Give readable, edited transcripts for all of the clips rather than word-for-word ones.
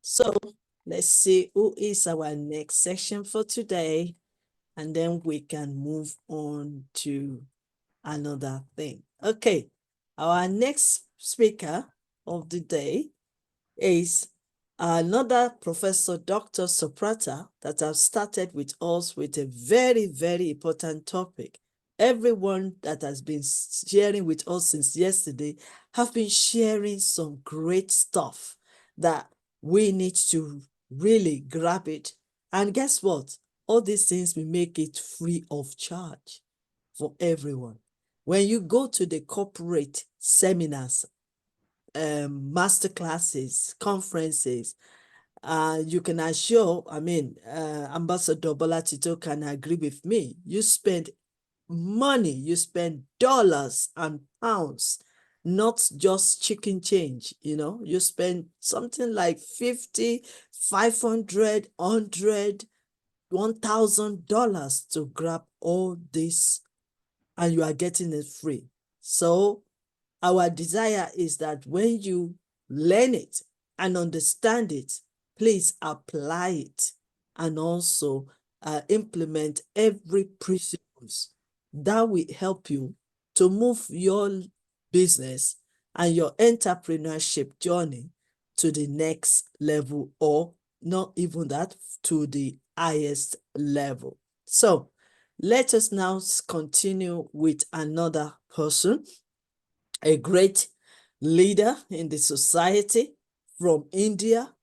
So let's see who is our next section for today, and then we can move on to another thing. Okay, our next speaker of the day is another Professor Dr. Subrata that have started with us with a very, very important topic. Everyone that has been sharing with us since yesterday have been sharing some great stuff that we need to really grab it. And guess what? All these things will make it free of charge for everyone. When you go to the corporate seminars, master classes, conferences, you can assure, Ambassador Bola Tito can agree with me, you spend money, you spend dollars and pounds, not just chicken change, you spend something like 50, 500, 100, $1,000 to grab all this, and you are getting it free. So our desire is that when you learn it and understand it, please apply it and also implement every principles that will help you to move your business and your entrepreneurship journey to the next level, or not even that, to the highest level. So let us now continue with another person, a great leader in the society from India,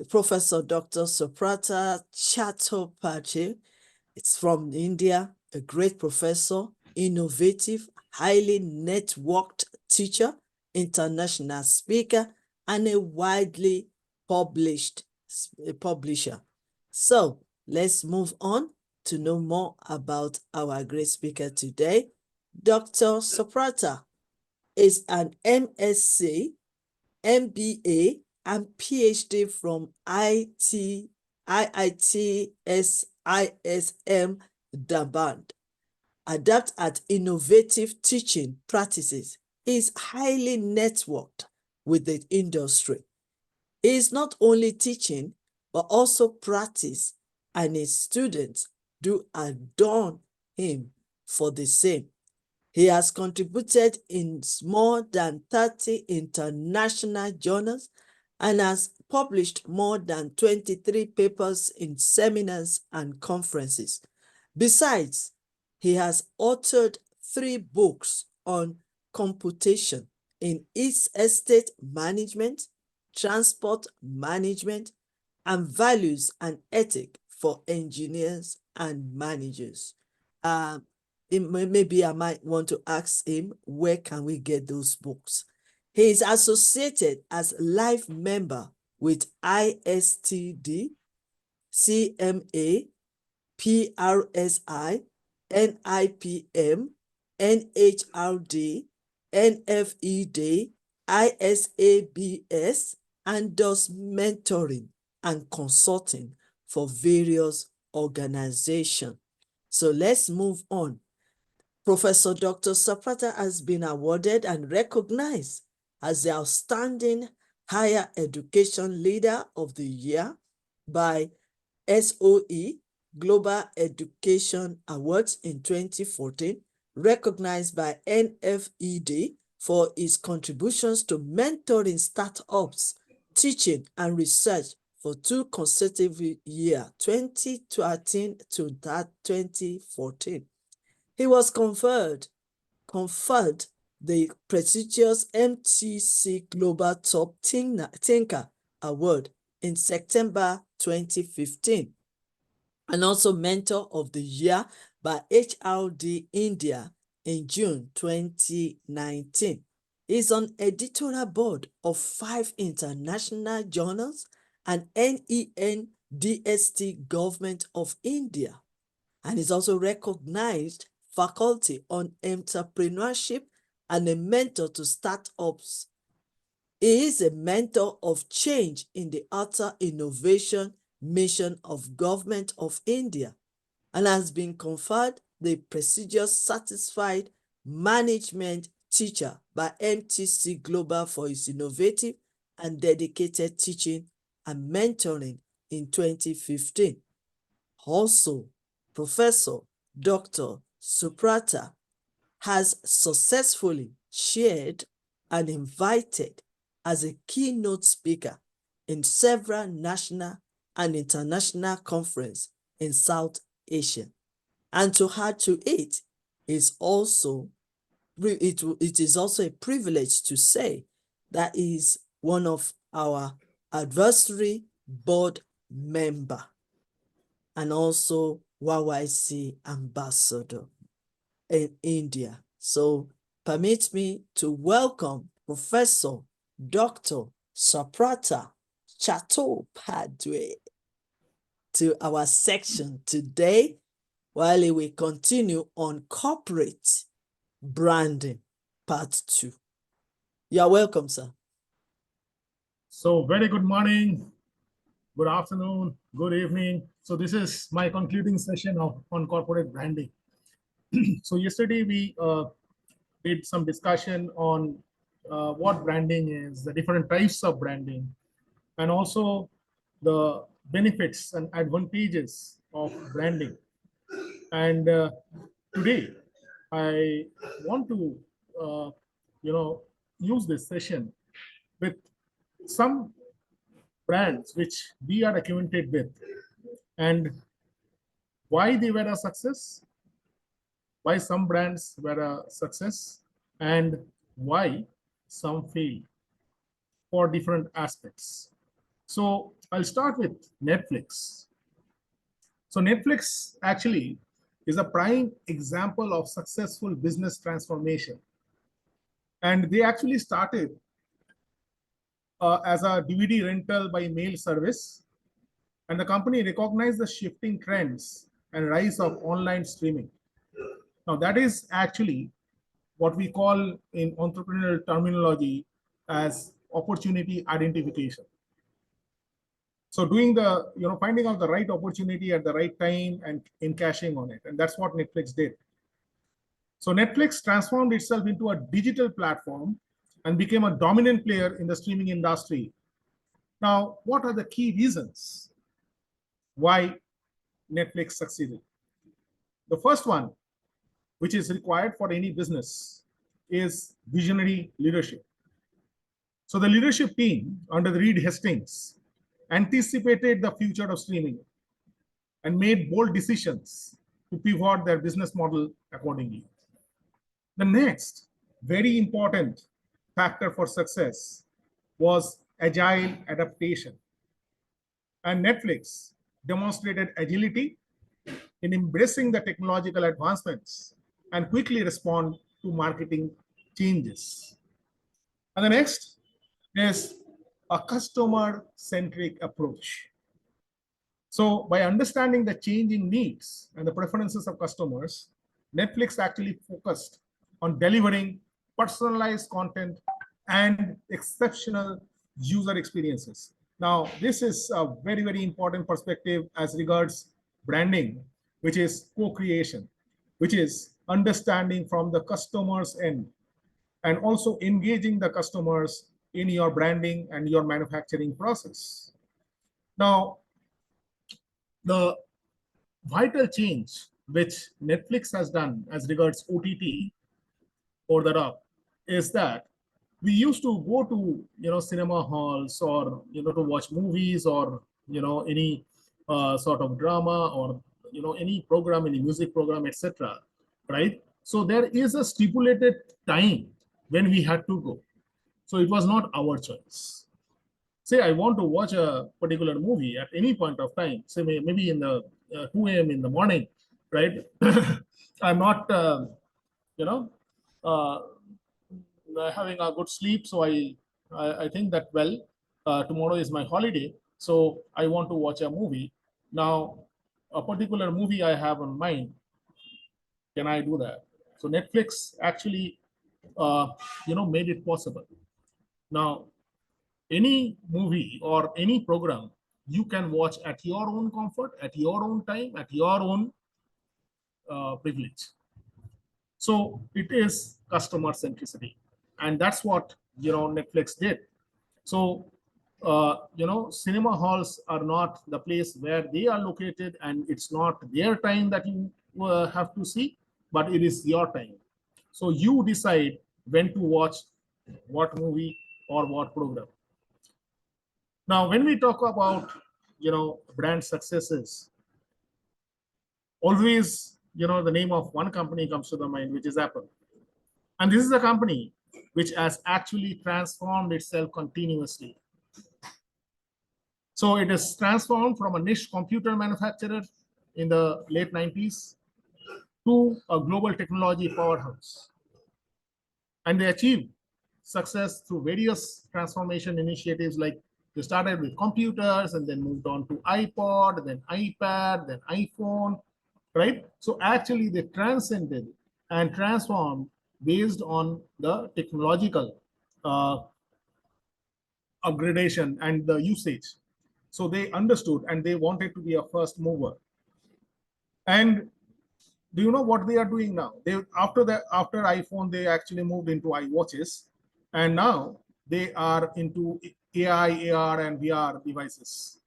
Professor Dr. Subrata Chattopadhyay. It's from India, a great professor, innovative, highly networked teacher, international speaker, and a widely published publisher. So let's move on to know more about our great speaker today. Dr. Subrata is an MSc, MBA, and PhD from IIT ISM Daband, adept at innovative teaching practices. He is highly networked with the industry. He is not only teaching, but also practice, and his students do adorn him for the same. He has contributed in more than 30 international journals and has published more than 23 papers in seminars and conferences. Besides, he has authored 3 books on computation in estate management, transport management, and values and ethics for engineers and managers. Maybe I might want to ask him, where can we get those books? He is associated as life member with ISTD, CMA, PRSI, NIPM, NHRD, NFED, ISABS, and does mentoring and consulting for various organizations. So let's move on. Professor Dr. Subrata has been awarded and recognized as the Outstanding Higher Education Leader of the Year by SOE Global Education Awards in 2014, recognized by NFED for its contributions to mentoring startups, teaching, and research for 2 consecutive years, 2013 to 2014. He was conferred the prestigious MTC Global Top Thinker Award in September 2015, and also Mentor of the Year by HRD India in June 2019. He's on editorial board of 5 international journals and NENDST Government of India, and is also recognized faculty on entrepreneurship and a mentor to startups. He is a mentor of change in the outer innovation mission of Government of India, and has been conferred the prestigious Certified Management teacher by MTC Global for his innovative and dedicated teaching and mentoring in 2015. Also, Professor Dr. Subrata has successfully shared and invited as a keynote speaker in several national and international conferences in South Asia. And to add to it, it is also a privilege to say that he is one of our advisory board member and also YYC ambassador in India. So permit me to welcome Professor Dr. Subrata Chattopadhyay to our section today, while we continue on corporate branding part 2. You're welcome, sir. So very good morning, good afternoon, good evening. So this is my concluding session on corporate branding. So yesterday we did some discussion on what branding is, the different types of branding, and also the benefits and advantages of branding. And today I want to use this session with some brands which we are acquainted with and why they were a success, why some brands were a success, and why some failed for different aspects. So I'll start with Netflix. So Netflix actually is a prime example of successful business transformation. And they actually started as a DVD rental by mail service, and the company recognized the shifting trends and rise of online streaming. Now, that is actually what we call in entrepreneurial terminology as opportunity identification. So doing the, finding out the right opportunity at the right time and encashing on it. And that's what Netflix did. So Netflix transformed itself into a digital platform and became a dominant player in the streaming industry. Now, what are the key reasons why Netflix succeeded? The first one, which is required for any business, is visionary leadership. So the leadership team under the Reed Hastings anticipated the future of streaming and made bold decisions to pivot their business model accordingly. The next very important factor for success was agile adaptation. And Netflix demonstrated agility in embracing the technological advancements and quickly respond to marketing changes. And the next is a customer-centric approach. So by understanding the changing needs and the preferences of customers, Netflix actually focused on delivering personalized content and exceptional user experiences. Now, this is a very, very important perspective as regards branding, which is co-creation, which is understanding from the customer's end and also engaging the customers in your branding and your manufacturing process. Now, the vital change which Netflix has done as regards OTT or the up is that we used to go to cinema halls or to watch movies or any sort of drama or any program, any music program, etc. Right? So there is a stipulated time when we had to go. So it was not our choice. Say I want to watch a particular movie at any point of time, say maybe in the 2 a.m. in the morning, right? I'm not, uh, having a good sleep, so I think that tomorrow is my holiday, so I want to watch a movie. Now, a particular movie I have in mind, can I do that? So Netflix actually, made it possible. Now, any movie or any program you can watch at your own comfort, at your own time, at your own privilege. So it is customer centricity. And that's what Netflix did. So cinema halls are not the place where they are located, and it's not their time that you have to see, but it is your time. So you decide when to watch what movie or what program. Now, when we talk about brand successes, always the name of one company comes to the mind, which is Apple. And this is a company which has actually transformed itself continuously. So it is transformed from a niche computer manufacturer in the late 90s to a global technology powerhouse. And they achieved success through various transformation initiatives, like they started with computers and then moved on to iPod, then iPad, then iPhone, right? So actually they transcended and transformed based on the technological uh, upgradation and the usage. So they understood and they wanted to be a first mover. And do you know what they are doing now? They after iPhone, they actually moved into iWatches, and now they are into AI, AR, and VR devices.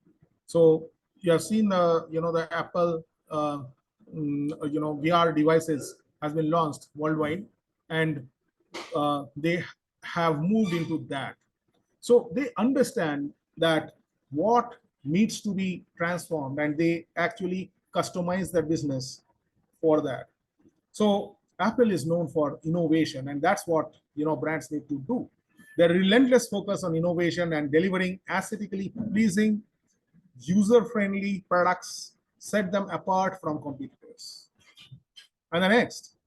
So you have seen the Apple VR devices has been launched worldwide, and they have moved into that. So they understand that what needs to be transformed, and they actually customize their business for that. So Apple is known for innovation, and that's what brands need to do. Their relentless focus on innovation and delivering aesthetically pleasing, user-friendly products set them apart from competitors. And the next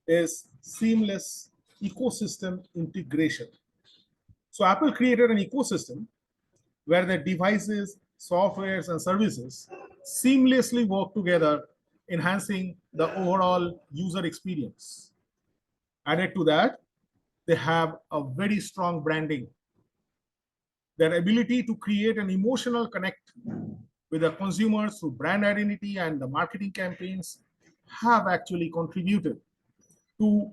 is seamless ecosystem integration. So Apple created an ecosystem where the devices, softwares, and services seamlessly work together, enhancing the overall user experience. Added to that, they have a very strong branding. Their ability to create an emotional connect with the consumers through brand identity and the marketing campaigns have actually contributed to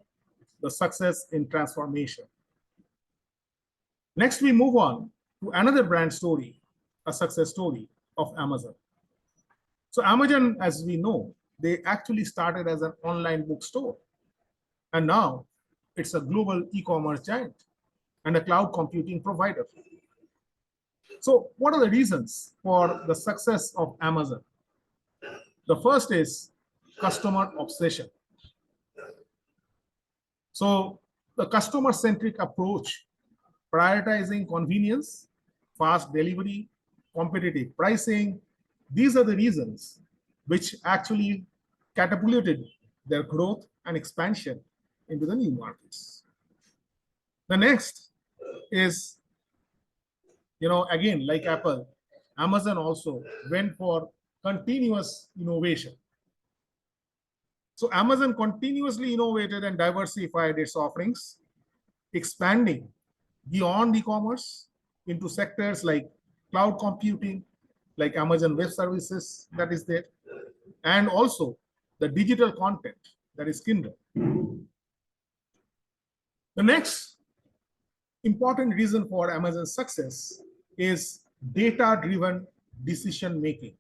the success in transformation. Next, we move on to another brand story, a success story of Amazon. So Amazon, as we know, they actually started as an online bookstore, and now it's a global e-commerce giant and a cloud computing provider. So what are the reasons for the success of Amazon? The first is customer obsession. So the customer-centric approach, prioritizing convenience, fast delivery, competitive pricing, these are the reasons which actually catapulted their growth and expansion into the new markets. The next is, again, like Apple, Amazon also went for continuous innovation. So Amazon continuously innovated and diversified its offerings, expanding beyond e-commerce into sectors like cloud computing, like Amazon Web Services that is there, and also the digital content that is Kindle. The next important reason for Amazon's success is data-driven decision making.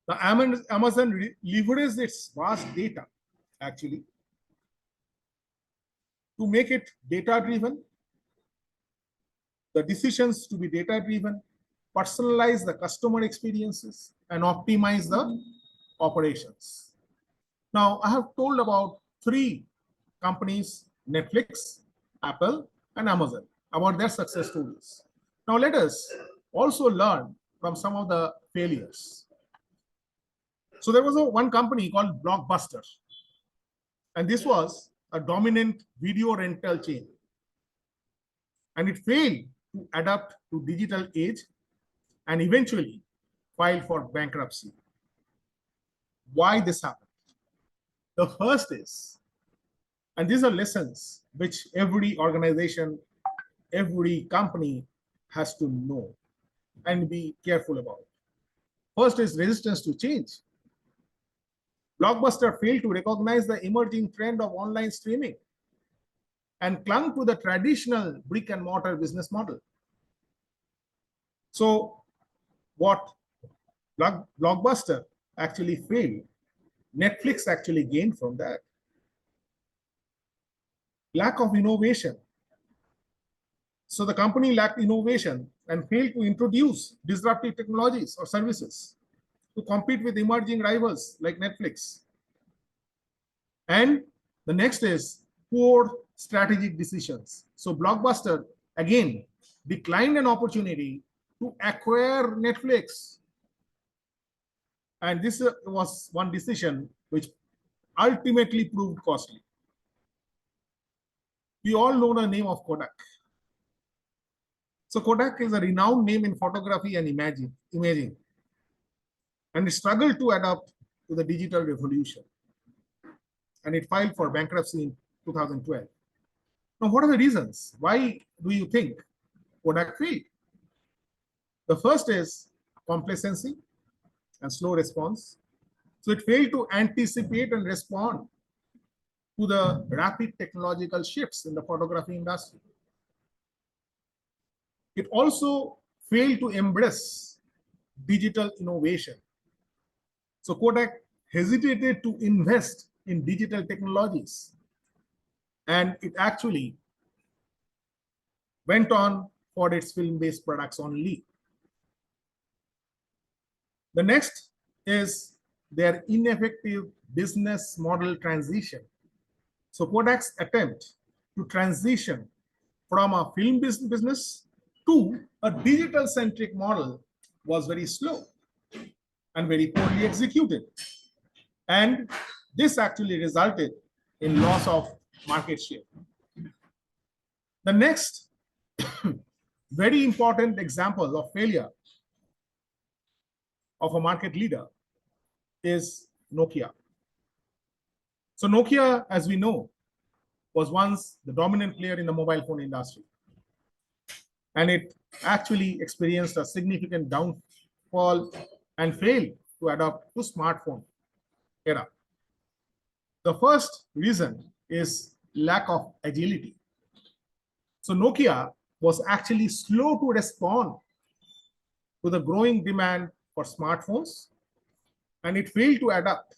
Now, Amazon leverages its vast data actually to make it data-driven, the decisions to be data-driven, personalize the customer experiences, and optimize the operations. Now, I have told about three companies, Netflix, Apple, and Amazon, about their success stories. Now, let us also learn from some of the failures. So there was one company called Blockbuster, and this was a dominant video rental chain. And it failed to adapt to digital age and eventually filed for bankruptcy. Why this happened? The first is, and these are lessons which every organization, every company has to know and be careful about. First is resistance to change. Blockbuster failed to recognize the emerging trend of online streaming. and clung to the traditional brick and mortar business model. So what Blockbuster actually failed, Netflix actually gained from that. Lack of innovation. So the company lacked innovation and failed to introduce disruptive technologies or services to compete with emerging rivals like Netflix. And the next is poor strategic decisions. So Blockbuster again declined an opportunity to acquire Netflix. And this was one decision which ultimately proved costly. We all know the name of Kodak. So Kodak is a renowned name in photography and imaging, and it struggled to adapt to the digital revolution. And it filed for bankruptcy in 2012. Now, what are the reasons? Why do you think Kodak failed? The first is complacency and slow response. So it failed to anticipate and respond to the rapid technological shifts in the photography industry. It also failed to embrace digital innovation. So Kodak hesitated to invest in digital technologies, and it actually went on for its film-based products only. The next is their ineffective business model transition. So Kodak's attempt to transition from a film business to a digital-centric model was very slow and very poorly executed. And this actually resulted in loss of market share. The next very important example of failure of a market leader is Nokia. So Nokia, as we know, was once the dominant player in the mobile phone industry. And it actually experienced a significant downfall and failed to adapt to smartphone era. The first reason is lack of agility. So Nokia was actually slow to respond to the growing demand for smartphones, and it failed to adapt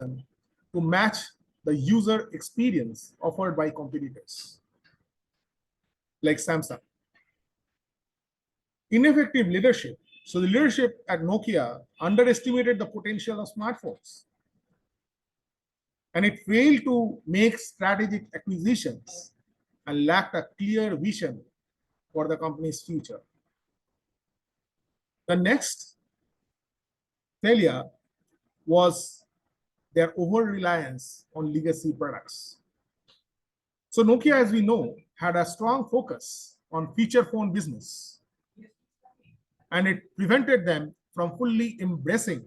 to match the user experience offered by competitors like Samsung. Ineffective leadership. So the leadership at Nokia underestimated the potential of smartphones, and it failed to make strategic acquisitions and lacked a clear vision for the company's future. The next failure was their over-reliance on legacy products. So Nokia, as we know, had a strong focus on feature phone business, and it prevented them from fully embracing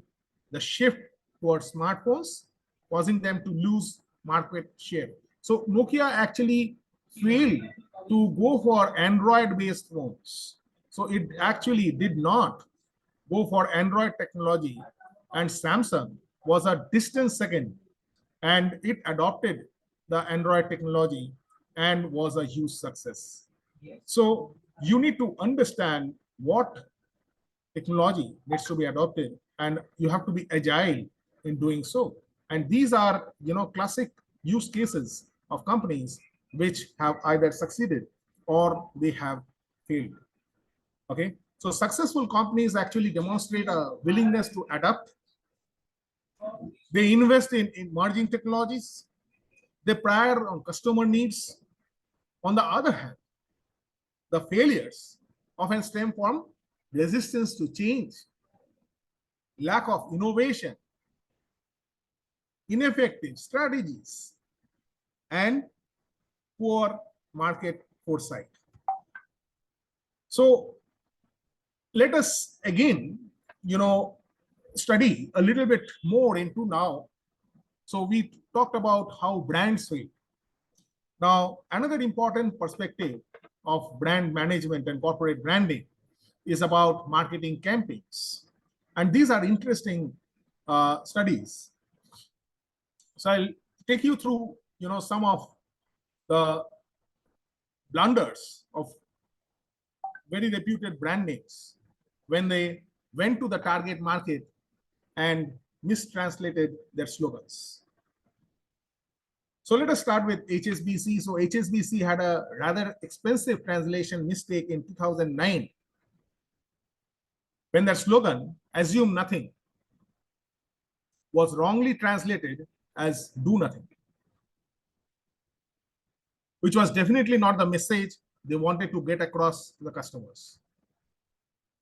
the shift towards smartphones, causing them to lose market share. So Nokia actually failed to go for Android-based phones. So it actually did not go for Android technology, and Samsung was a distant second, and it adopted the Android technology and was a huge success. So you need to understand what technology needs to be adopted, and you have to be agile in doing so. And these are, classic use cases of companies which have either succeeded or they have failed. Okay, so successful companies actually demonstrate a willingness to adapt. They invest in emerging technologies. They prior on customer needs. On the other hand, the failures often stem from resistance to change, lack of innovation, ineffective strategies, and poor market foresight. So let us again, study a little bit more into now. So we talked about how brands fail. Now, another important perspective of brand management and corporate branding is about marketing campaigns. And these are interesting studies. So I'll take you through, some of the blunders of very reputed brand names when they went to the target market and mistranslated their slogans. So let us start with HSBC. So HSBC had a rather expensive translation mistake in 2009 when their slogan, "Assume Nothing," was wrongly translated as "Do Nothing," which was definitely not the message they wanted to get across to the customers.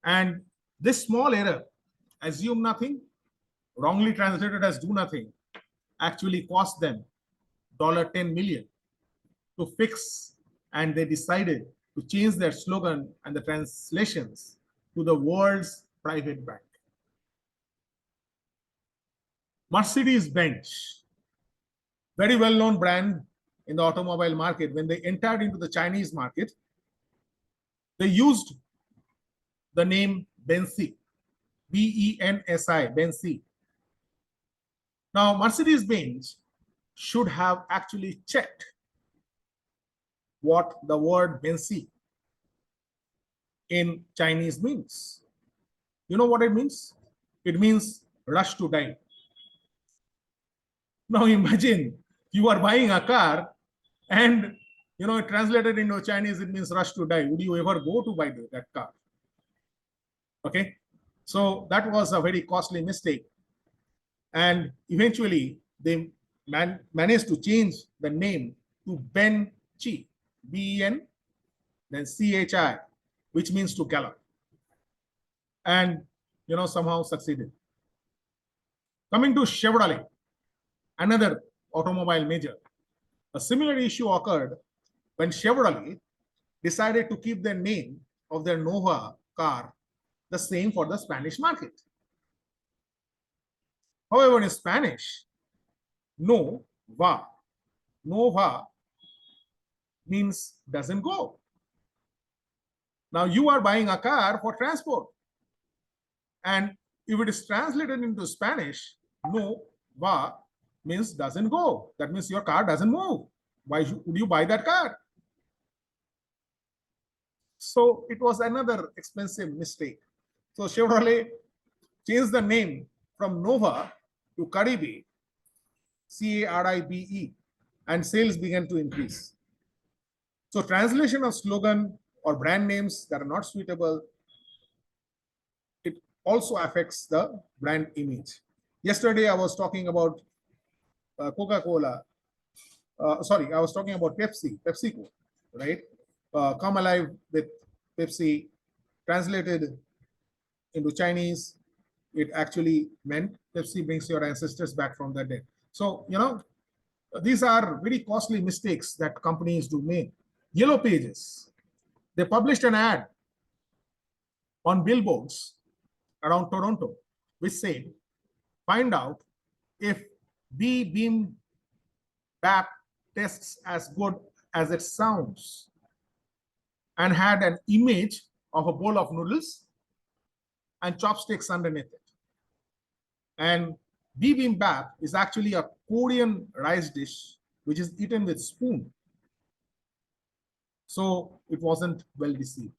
And this small error, "Assume Nothing," wrongly translated as "Do Nothing," actually cost them $10 million to fix, and they decided to change their slogan and the translations to "the world's private bank." Mercedes-Benz, very well-known brand in the automobile market, when they entered into the Chinese market, they used the name Bensi, Bensi, Bensi. Now, Mercedes-Benz should have actually checked what the word Bensi in Chinese means. You know what it means? It means rush to die. Now imagine you are buying a car and translated into Chinese, it means rush to die. Would you ever go to buy that car? Okay. So that was a very costly mistake. And eventually they managed to change the name to Ben Chi, Ben, then CHI, which means to gallop. And somehow succeeded. Coming to Chevrolet, another automobile major, a similar issue occurred when Chevrolet decided to keep the name of their Nova car the same for the Spanish market. However, in Spanish, Nova means doesn't go. Now you are buying a car for transport, and if it is translated into Spanish, Nova means doesn't go. That means your car doesn't move. Why would you buy that car? So it was another expensive mistake. So Chevrolet changed the name from Nova to Caribe, Caribe, and sales began to increase. So translation of slogan or brand names that are not suitable, it also affects the brand image. Yesterday, I was talking about Coca-Cola. Sorry, I was talking about PepsiCo, right? Come alive with Pepsi, translated into Chinese, it actually meant Pepsi brings your ancestors back from the dead. So, these are very costly mistakes that companies do make. Yellow Pages, they published an ad on billboards around Toronto, which said, find out if Beam BAP tastes as good as it sounds, and had an image of a bowl of noodles and chopsticks underneath it. And bibimbap is actually a Korean rice dish which is eaten with spoon. So it wasn't well received.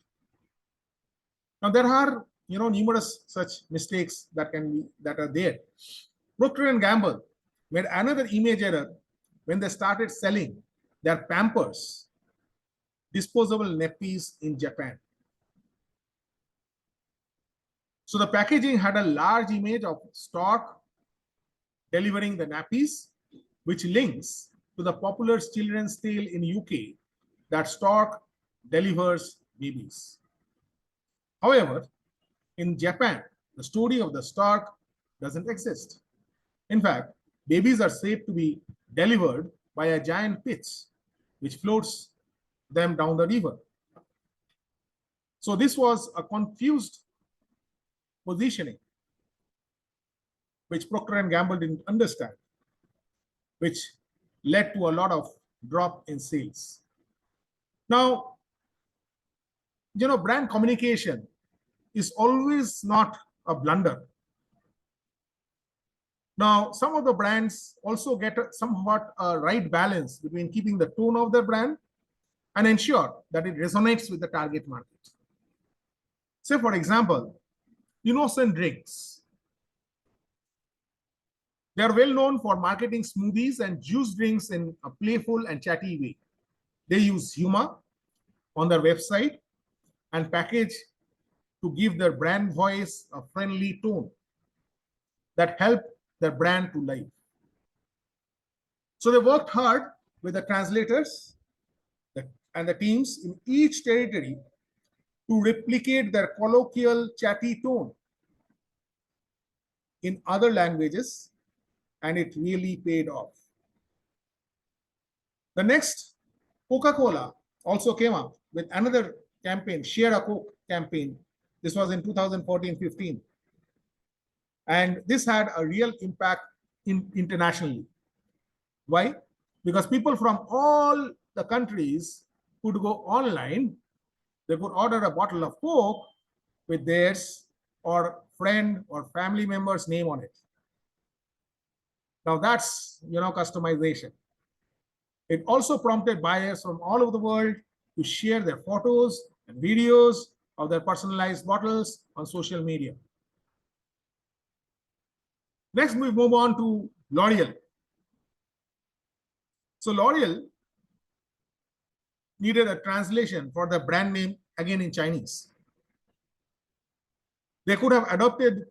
Now there are numerous such mistakes that are there. Procter and Gamble made another image error when they started selling their Pampers disposable nappies in Japan. So the packaging had a large image of stork delivering the nappies, which links to the popular children's tale in UK that stork delivers babies. However, in Japan, the story of the stork doesn't exist. In fact, babies are said to be delivered by a giant pitch, which floats them down the river. So this was a confused positioning, which Procter and Gamble didn't understand, which led to a lot of drop in sales. Now, brand communication is always not a blunder. Now, some of the brands also get a somewhat right balance between keeping the tone of their brand and ensure that it resonates with the target market. Say, for example, Innocent Drinks. They are well known for marketing smoothies and juice drinks in a playful and chatty way. They use humor on their website and package to give their brand voice a friendly tone that help their brand to life. So they worked hard with the translators and the teams in each territory to replicate their colloquial chatty tone in other languages, and it really paid off. The next, Coca-Cola also came up with another campaign, Share a Coke campaign. This was in 2014-15. And this had a real impact internationally. Why? Because people from all the countries could go online, they could order a bottle of Coke with theirs or friend or family member's name on it. Now that's customization. It also prompted buyers from all over the world to share their photos and videos of their personalized bottles on social media. Next, we move on to L'Oreal. So L'Oreal needed a translation for the brand name again in Chinese. They could have adopted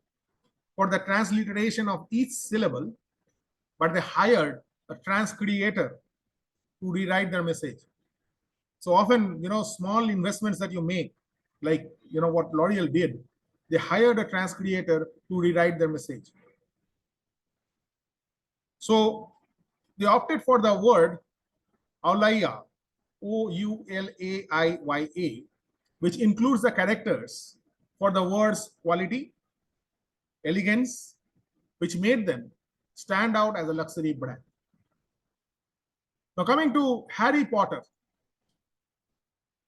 for the transliteration of each syllable, but they hired a transcreator to rewrite their message. So often, small investments that you make, like what L'Oreal did, they hired a transcreator to rewrite their message. So they opted for the word Aulaya, Oulaiya, which includes the characters for the words quality, elegance, which made them stand out as a luxury brand. Now coming to Harry Potter.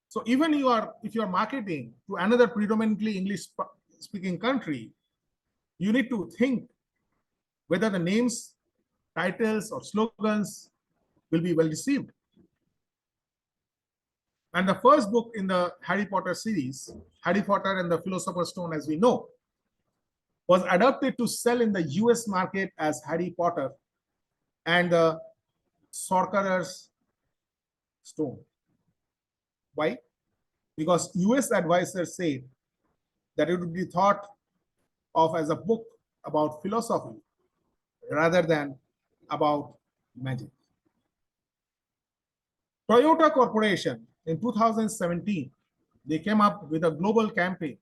So even if you are marketing to another predominantly English speaking country, you need to think whether the names, titles, or slogans will be well received. And the first book in the Harry Potter series, Harry Potter and the Philosopher's Stone, as we know, was adapted to sell in the US market as Harry Potter and the Sorcerer's Stone. Why? Because US advisors said that it would be thought of as a book about philosophy rather than about magic. Toyota Corporation in 2017, they came up with a global campaign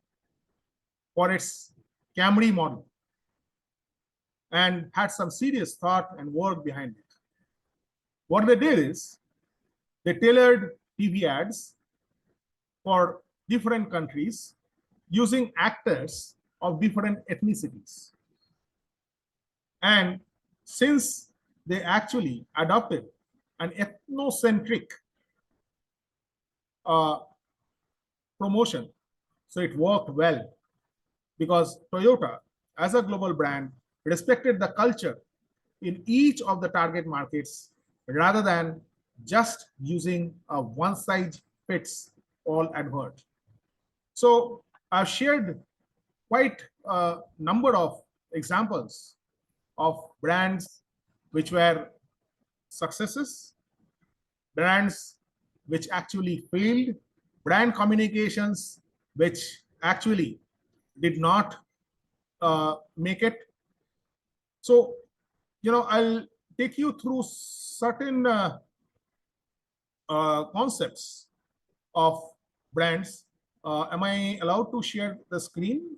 for its Camry model and had some serious thought and work behind it. What they did is they tailored TV ads for different countries using actors of different ethnicities. And since they actually adopted an ethnocentric promotion, so it worked well because Toyota, as a global brand, respected the culture in each of the target markets rather than just using a one-size-fits-all advert. So I've shared quite a number of examples of brands which were successes, brands which actually failed, brand communications which actually did not make it. So, I'll take you through certain concepts of brands. Am I allowed to share the screen?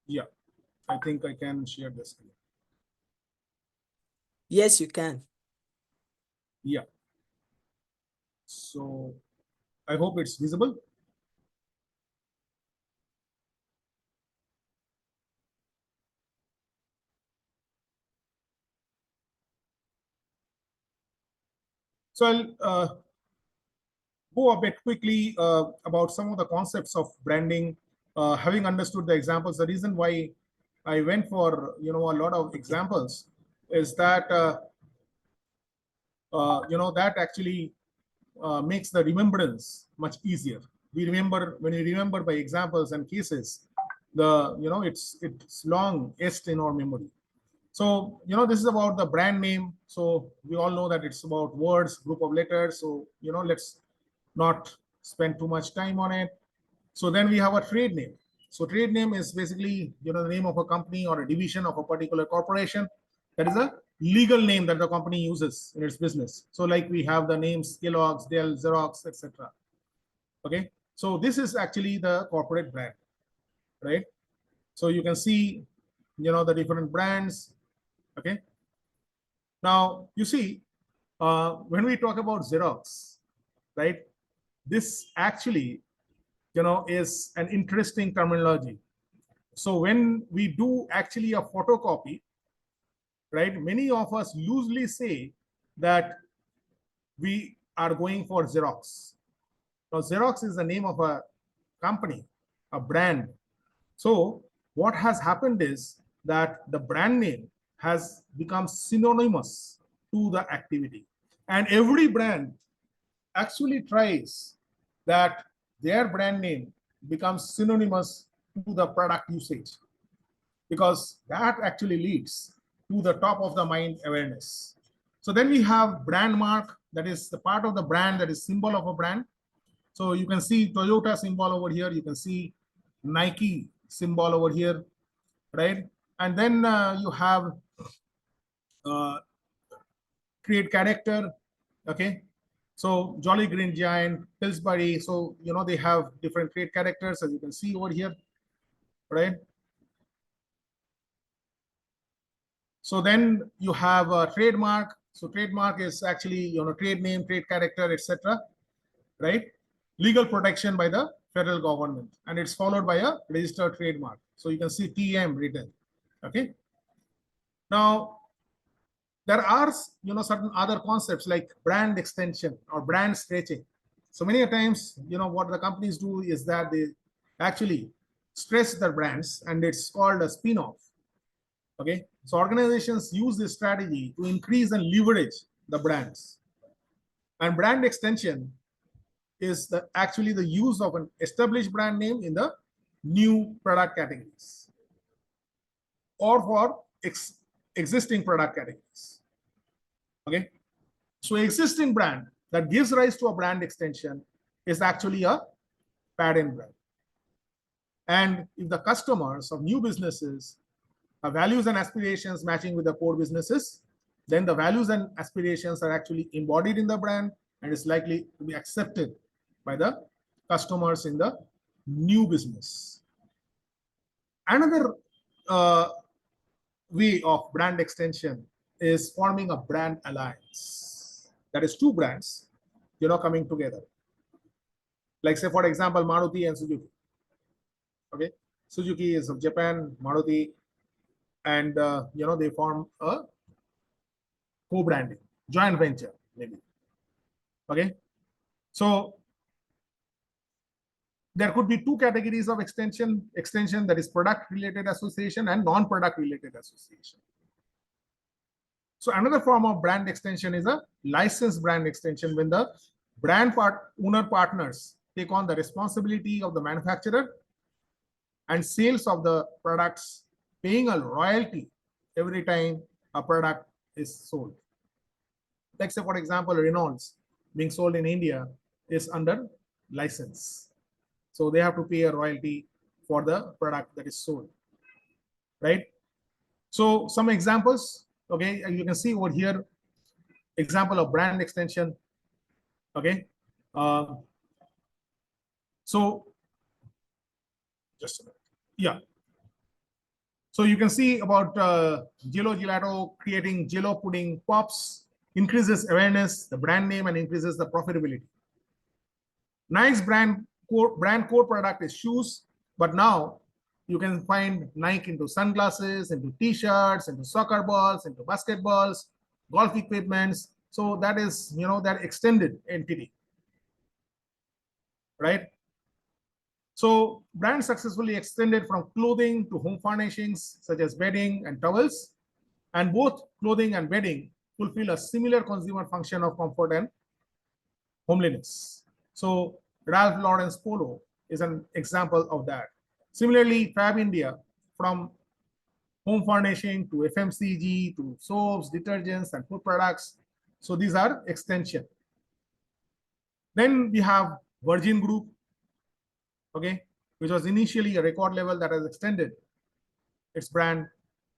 Yeah, I think I can share the screen. Yes, you can. Yeah. So I hope it's visible. So I'll go a bit quickly about some of the concepts of branding having understood the examples, the reason why I went for a lot of examples is that that actually makes the remembrance much easier. We remember when we remember by examples and cases, it's long etched in our memory. So this is about the brand name. So we all know that it's about words, group of letters. So let's not spend too much time on it. So then we have a trade name. So trade name is basically the name of a company or a division of a particular corporation. That is a legal name that the company uses in its business. So like we have the names Kellogg's, Dell, Xerox, etc. Okay. So this is actually the corporate brand, right? So you can see the different brands. Okay. Now you see when we talk about Xerox, right? This actually is an interesting terminology. So when we do actually a photocopy, right, many of us loosely say that we are going for Xerox. Now, Xerox is the name of a company, a brand. So what has happened is that the brand name has become synonymous to the activity. And every brand actually tries that their brand name becomes synonymous to the product usage, because that actually leads to the top of the mind awareness. So then we have brand mark, that is the part of the brand that is symbol of a brand. So you can see Toyota symbol over here, you can see Nike symbol over here, right? And then you have uh, create character, okay? So Jolly Green Giant, Pillsbury, so they have different trade characters, as you can see over here, right? So then you have a trademark. So trademark is actually trade name, trade character, etc. Right? Legal protection by the federal government, and it's followed by a registered trademark. So you can see TM written. Okay. Now there are certain other concepts like brand extension or brand stretching. So many times what the companies do is that they actually stretch their brands, and it's called a spin-off. Okay, so organizations use this strategy to increase and leverage the brands. And brand extension is actually the use of an established brand name in the new product categories or for existing product categories. Okay, so existing brand that gives rise to a brand extension is actually a parent brand. And if the customers of new businesses have values and aspirations matching with the core businesses, then the values and aspirations are actually embodied in the brand and is likely to be accepted by the customers in the new business. Another way of brand extension is forming a brand alliance. That is two brands, coming together. Like say, for example, Maruti and Suzuki. Okay, Suzuki is of Japan, Maruti, and they form a co-branding, joint venture, maybe. Okay, so there could be two categories of extension, that is product related association and non-product related association. So another form of brand extension is a licensed brand extension, when the owner partners take on the responsibility of the manufacturer and sales of the products, paying a royalty every time a product is sold. Like say, for example, Renault's being sold in India is under license. So they have to pay a royalty for the product that is sold, right? So some examples, okay, you can see over here, example of brand extension, okay. So just a minute. Yeah. So you can see about Jello Gelato creating Jello pudding pops, increases awareness, the brand name, and increases the profitability. Nike's brand core product is shoes, but now you can find Nike into sunglasses, into t-shirts, into soccer balls, into basketballs, golf equipments. So that is that extended entity, right? So brands successfully extended from clothing to home furnishings such as bedding and towels, and both clothing and bedding fulfill a similar consumer function of comfort and homeliness. So Ralph Lauren's Polo is an example of that. Similarly, Fab India, from home furnishing to FMCG to soaps, detergents, and food products. So these are extension. Then we have Virgin Group, okay, which was initially a record level that has extended its brand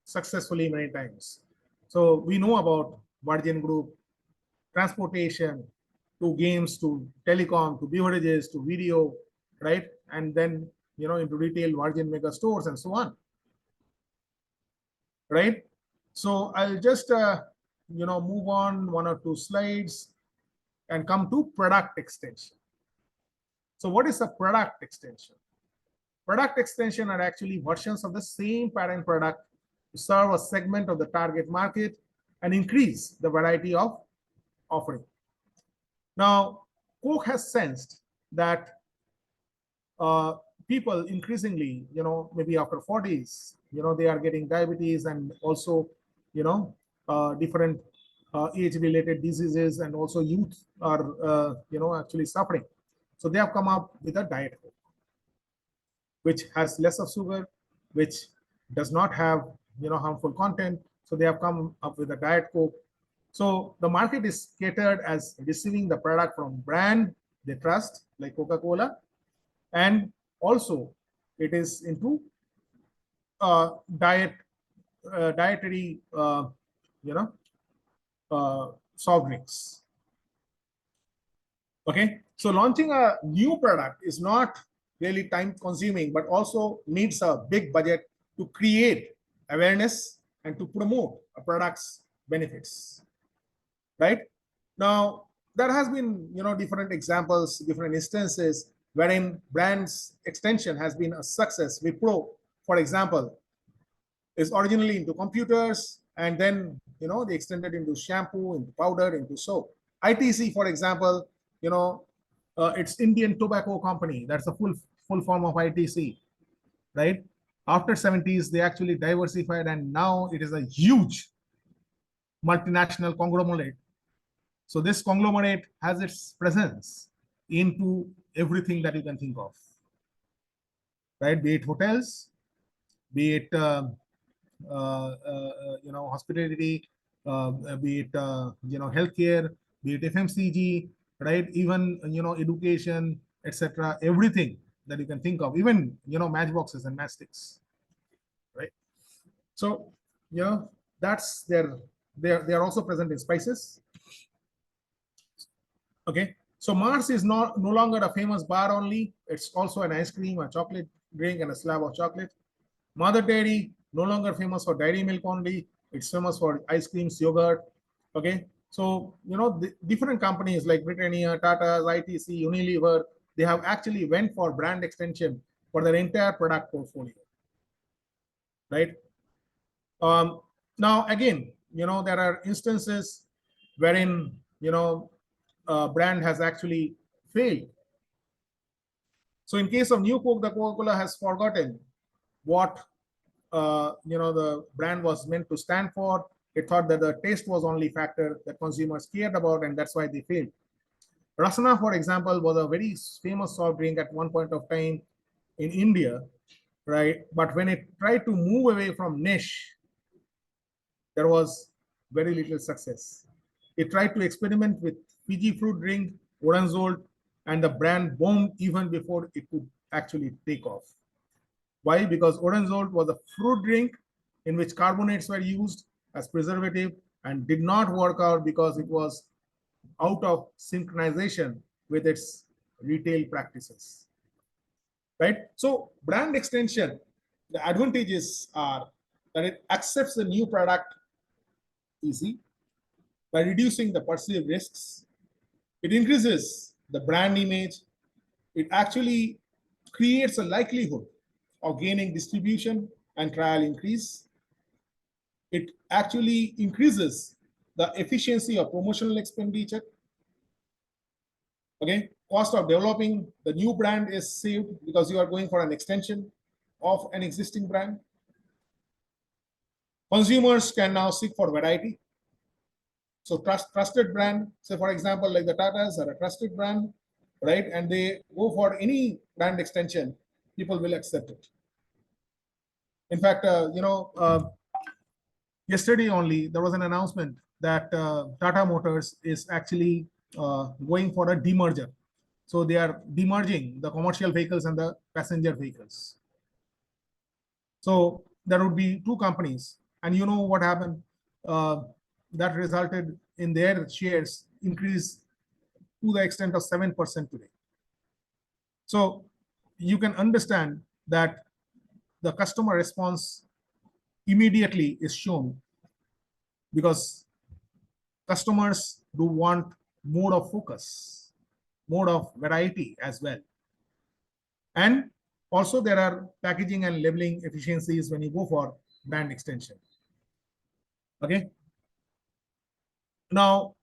successfully many times. So we know about Virgin Group, transportation, to games, to telecom, to beverages, to video, right? And then, into retail, Virgin mega stores and so on, right? So I'll just, move on one or two slides and come to product extension. So what is a product extension? Product extension are actually versions of the same parent product to serve a segment of the target market and increase the variety of offering. Now, Coke has sensed that uh, people increasingly, maybe after 40s, they are getting diabetes and also, different age-related diseases, and also youth are, actually suffering. So they have come up with a diet Coke, which has less of sugar, which does not have, harmful content. So they have come up with a diet Coke. So the market is catered as receiving the product from brand they trust, like Coca-Cola, and also it is into dietary, you know, soft drinks. Okay, so launching a new product is not really time consuming, but also needs a big budget to create awareness and to promote a product's benefits, right? Now, there has been, different examples, different instances wherein brands extension has been a success. Wipro, for example, is originally into computers, and then, they extended into shampoo, into powder, into soap. ITC, for example, it's Indian Tobacco Company. That's the full form of ITC, right? After 70s, they actually diversified, and now it is a huge multinational conglomerate. So this conglomerate has its presence into everything that you can think of, right? Be it hotels, be it hospitality, be it healthcare, be it FMCG, right? Even education, etc. Everything that you can think of, even matchboxes and matchsticks, right? So that's their they are also present in spices. Okay, so Mars is not no longer a famous bar only. It's also an ice cream, a chocolate drink, and a slab of chocolate. Mother Dairy, no longer famous for dairy milk only. It's famous for ice creams, yogurt. Okay, so the different companies like Britannia, Tata's, ITC, Unilever, they have actually went for brand extension for their entire product portfolio, right? Um, Now again, there are instances wherein brand has actually failed. So in case of New Coke, the Coca-Cola has forgotten what the brand was meant to stand for. It thought that the taste was only factor that consumers cared about, and that's why they failed. Rasana, for example, was a very famous soft drink at one point of time in India, right? But when it tried to move away from niche, there was very little success. It tried to experiment with Fiji fruit drink, Oranzold, and the brand boomed even before it could actually take off. Why? Because Oranzold was a fruit drink in which carbonates were used as preservative and did not work out because it was out of synchronization with its retail practices. Right? So brand extension, the advantages are that it accepts the new product easy by reducing the perceived risks. It increases the brand image. It actually creates a likelihood of gaining distribution and trial increase. It actually increases the efficiency of promotional expenditure. Okay, Cost of developing the new brand is saved because you are going for an extension of an existing brand. Consumers can now seek for variety. So trusted brand, say for example, like the Tatas are a trusted brand, right? And they go for any brand extension, people will accept it. In fact, yesterday only there was an announcement that Tata Motors is actually going for a demerger. So they are demerging the commercial vehicles and the passenger vehicles. So there would be two companies, and you know what happened? That resulted in their shares increase to the extent of 7% today. So you can understand that the customer response immediately is shown because customers do want mode of focus, mode of variety as well. And also there are packaging and labeling efficiencies when you go for brand extension. Okay. Now,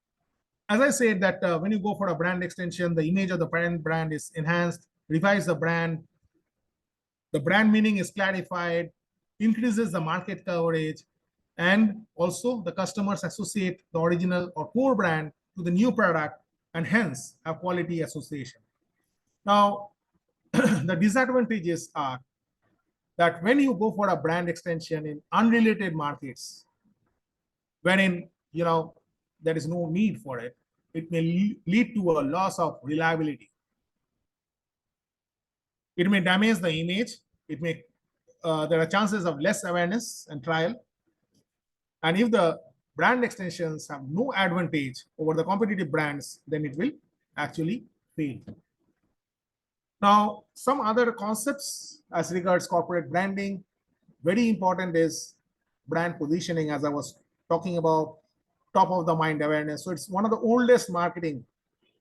as I said that when you go for a brand extension, the image of the brand is enhanced, revise the brand meaning is clarified, increases the market coverage, and also the customers associate the original or core brand to the new product and hence have quality association. Now, the disadvantages are that when you go for a brand extension in unrelated markets, wherein there is no need for it, it may lead to a loss of reliability. It may damage the image. It may there are chances of less awareness and trial. And if the brand extensions have no advantage over the competitive brands, then it will actually fail. Now, some other concepts as regards corporate branding, very important is brand positioning, as I was talking about, top of the mind awareness. So it's one of the oldest marketing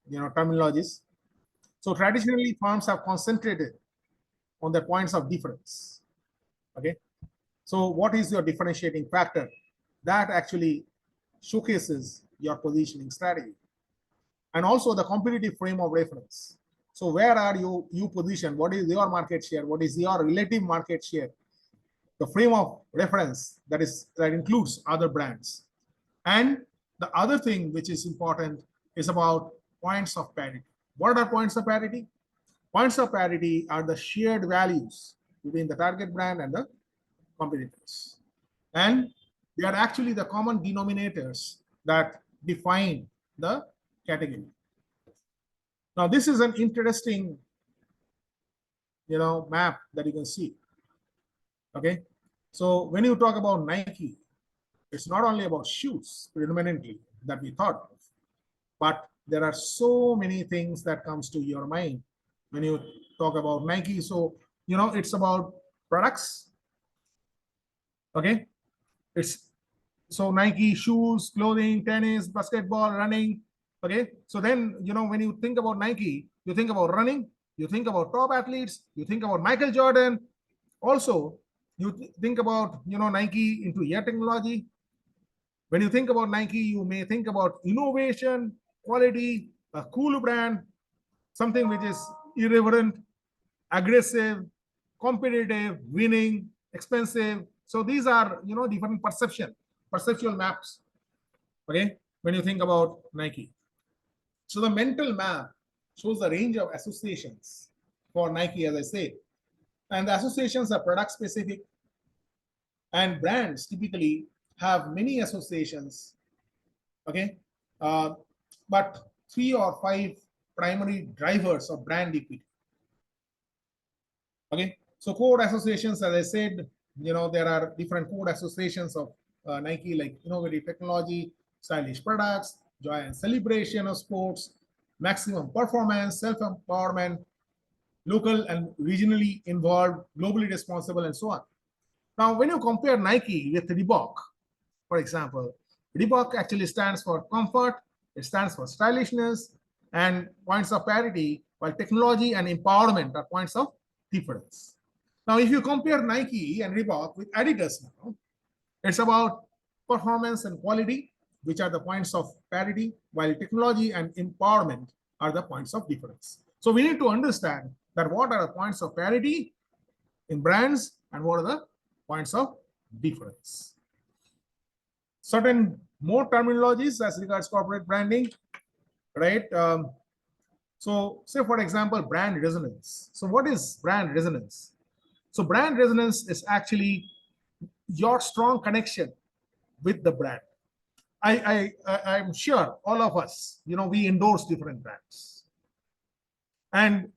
terminologies. So traditionally, firms have concentrated on the points of difference. Okay. So what is your differentiating factor? That actually showcases your positioning strategy. And also the competitive frame of reference. So where are you positioned? What is your market share? What is your relative market share? The frame of reference that includes other brands. And the other thing which is important is about points of parity. What are points of parity? Points of parity are the shared values between the target brand and the competitors. And they are actually the common denominators that define the category. Now, this is an interesting map that you can see. Okay. So when you talk about Nike, it's not only about shoes predominantly that we thought of, but there are so many things that comes to your mind when you talk about Nike. So, it's about products. Okay. It's so Nike shoes, clothing, tennis, basketball, running. Okay. So then, when you think about Nike, you think about running, you think about top athletes, you think about Michael Jordan. Also, you think about, Nike into air technology. When you think about Nike, you may think about innovation, quality, a cool brand, something which is irreverent, aggressive, competitive, winning, expensive. So these are, different perceptual maps. Okay, when you think about Nike. So the mental map shows the range of associations for Nike, as I said. And the associations are product specific, and brands typically have many associations. Okay, but 3 or 5 primary drivers of brand equity. Okay, so code associations, as I said, there are different code associations of Nike, like innovative technology, stylish products, joy and celebration of sports, maximum performance, self-empowerment, local and regionally involved, globally responsible, and so on. Now, when you compare Nike with Reebok, for example, Reebok actually stands for comfort, it stands for stylishness and points of parity, while technology and empowerment are points of difference. Now, if you compare Nike and Reebok with Adidas now, it's about performance and quality, which are the points of parity, while technology and empowerment are the points of difference. So we need to understand that what are the points of parity in brands and what are the points of difference. Certain more terminologies as regards corporate branding, right? So say for example, brand resonance. So what is brand resonance? So brand resonance is actually your strong connection with the brand. I'm sure all of us, we endorse different brands, and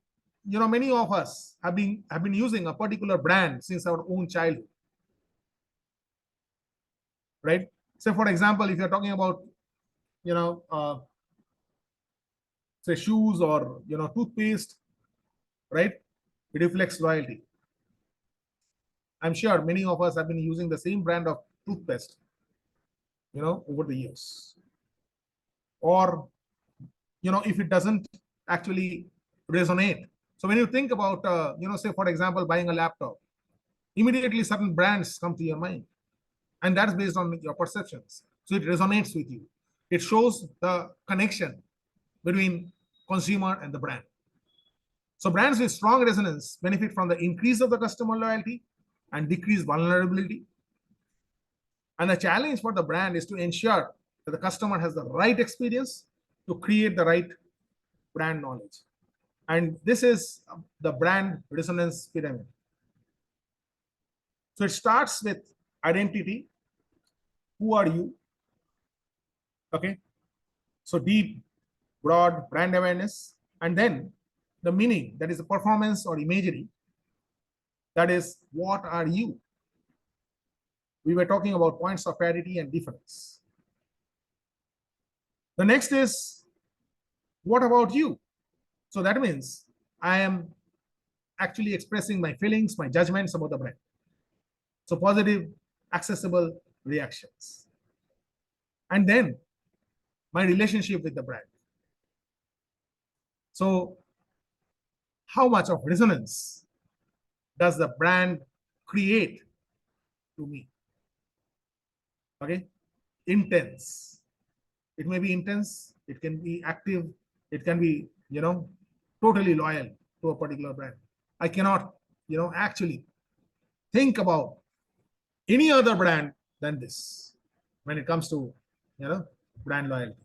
many of us have been using a particular brand since our own childhood, right? So, for example, if you're talking about you know uh, say shoes or toothpaste, right? It reflects loyalty. I'm sure many of us have been using the same brand of toothpaste, over the years. Or if it doesn't actually resonate. So when you think about say for example buying a laptop, immediately certain brands come to your mind, and that's based on your perceptions. So it resonates with you. It shows the connection between consumer and the brand. So brands with strong resonance benefit from the increase of the customer loyalty and decrease vulnerability. And the challenge for the brand is to ensure that the customer has the right experience to create the right brand knowledge. And this is the brand resonance pyramid. So it starts with identity. Who are you? Okay. So deep, broad brand awareness. And then the meaning, that is the performance or imagery. That is, what are you? We were talking about points of parity and difference. The next is, what about you? So that means I am actually expressing my feelings, my judgments about the brand. So positive, accessible reactions. And then my relationship with the brand. So how much of resonance does the brand create to me? Okay. Intense. It may be intense, it can be active, it can be, totally loyal to a particular brand. I cannot, actually think about any other brand than this when it comes to, brand loyalty.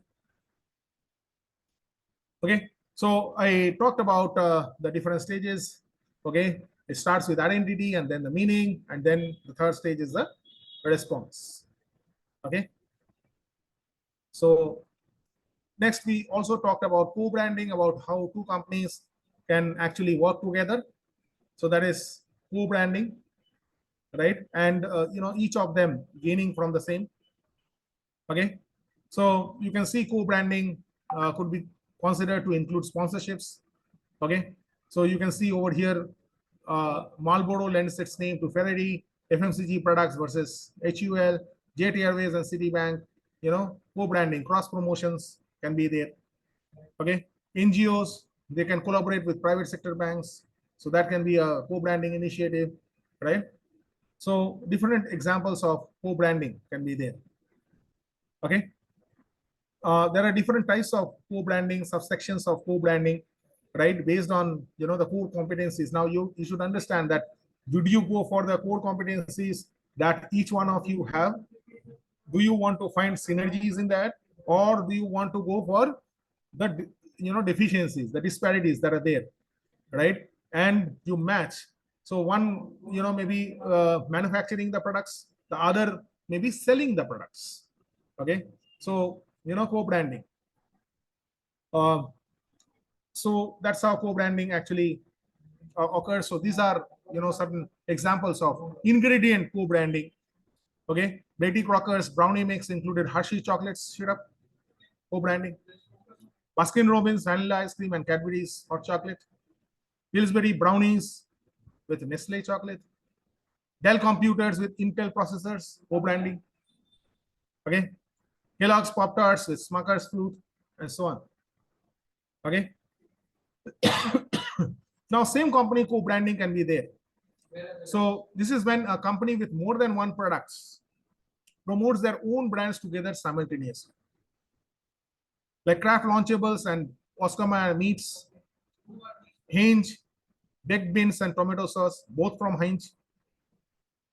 Okay. So I talked about the different stages. Okay. It starts with identity and then the meaning, and then the third stage is the response. Okay. So next, we also talked about co-branding, about how two companies can actually work together. So that is co-branding, right? And each of them gaining from the same. Okay. So you can see co-branding could be considered to include sponsorships. Okay. So you can see over here, Marlboro lends its name to Ferrari, FMCG products versus HUL, Jet Airways and Citibank. Co-branding, cross promotions can be there. Okay. NGOs, they can collaborate with private sector banks. So that can be a co-branding initiative, right? So different examples of co-branding can be there. Okay. There are different types of co-branding, subsections of co-branding, right? Based on the core competencies. Now you should understand that, did you go for the core competencies that each one of you have? Do you want to find synergies in that, or do you want to go for the deficiencies, the disparities that are there, right? And you match. So one maybe manufacturing the products, the other maybe selling the products. Okay. So co-branding. So that's how co-branding actually occurs. So these are certain examples of ingredient co-branding. Okay. Betty Crocker's brownie mix included Hershey chocolate syrup co-branding, Baskin Robbins vanilla ice cream and Cadbury's hot chocolate, Pillsbury brownies with Nestle chocolate, Dell computers with Intel processors co-branding. Okay. Kellogg's Pop Tarts with Smucker's fruit, and so on. Okay. Now, same company co-branding can be there. So this is when a company with more than one products promotes their own brands together simultaneously. Like Kraft Launchables and Oscar Meats, Hinge, baked beans and tomato sauce, both from Hinge.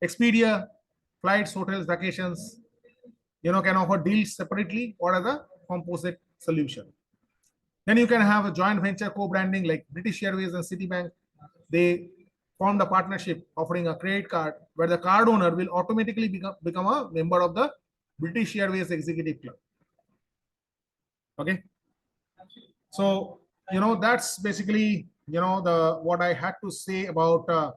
Expedia, flights, hotels, vacations, can offer deals separately or as a composite solution. Then you can have a joint venture co-branding like British Airways and Citibank. They formed a partnership offering a credit card where the card owner will automatically become a member of the British Airways Executive Club. Okay. So, that's basically, the what I had to say about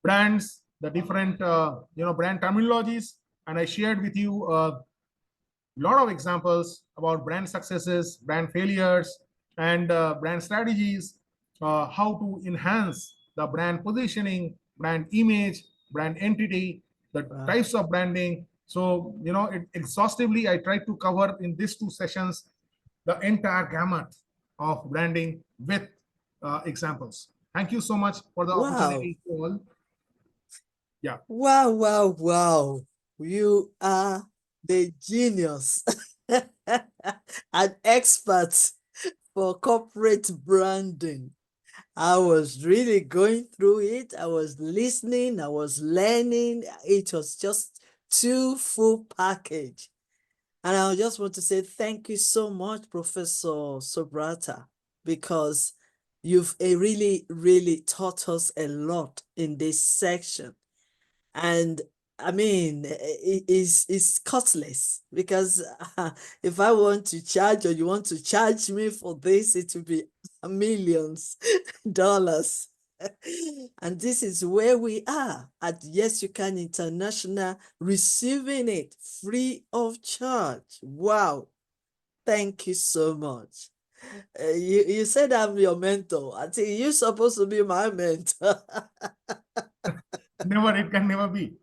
brands, the different, brand terminologies. And I shared with you lot of examples about brand successes, brand failures, and brand strategies, how to enhance the brand positioning, brand image, brand entity, the Wow. types of branding. So, exhaustively, I tried to cover in these two sessions the entire gamut of branding with examples. Thank you so much for the Wow. opportunity to all. Yeah. Wow, wow, wow. You are the genius, an expert for corporate branding. I was really going through it. I was listening, I was learning. It was just two full package. And I just want to say thank you so much, Professor Subrata, because you've really, really taught us a lot in this section. And I mean, it's costless because if I want to charge or you want to charge me for this, it will be millions dollars. And this is where we are at Yes You Can International, receiving it free of charge. Wow. Thank you so much. You said I'm your mentor. I think you're supposed to be my mentor. Never, it can never be.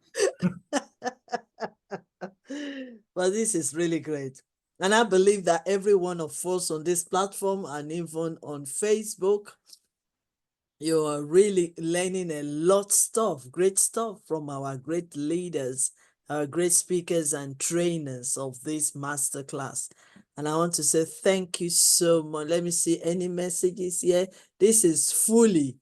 But this is really great. And I believe that every one of us on this platform and even on Facebook, you are really learning a lot stuff, great stuff from our great leaders, our great speakers and trainers of this masterclass. And I want to say thank you so much. Let me see any messages here. This is fully,